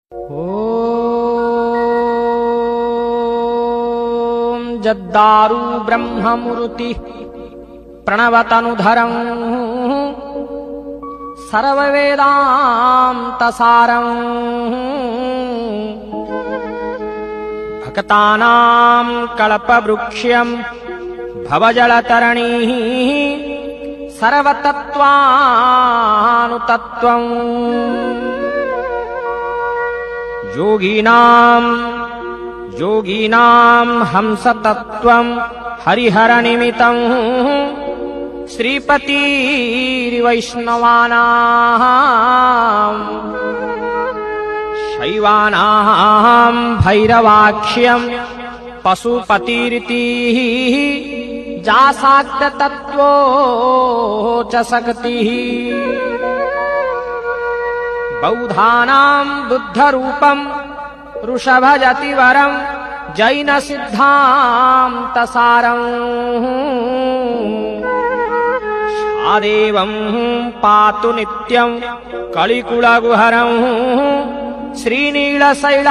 ॐ जद्दारु ब्रह्ममूर्ति प्रणवतनुधरं सर्ववेदान्तसारं भक्तानां कल्पवृक्ष्यं भवजलतरणिः सर्वतत्त्वानुतत्त्वम् योगीनां हंसतत्त्वं हरिहरनिमित्तं श्रीपतिर्वैष्णवानां शैवानां भैरवाक्ष्यं पशुपतिरिति जासाक्ततत्त्वो च शक्तिः बौद्धानां बुद्धरूपं वृषभजतिवरं जैनसिद्धान्तसारं शादेवं पातु नित्यं कलिकुलगुहरं श्रीनीलशैलाधिनाथम्।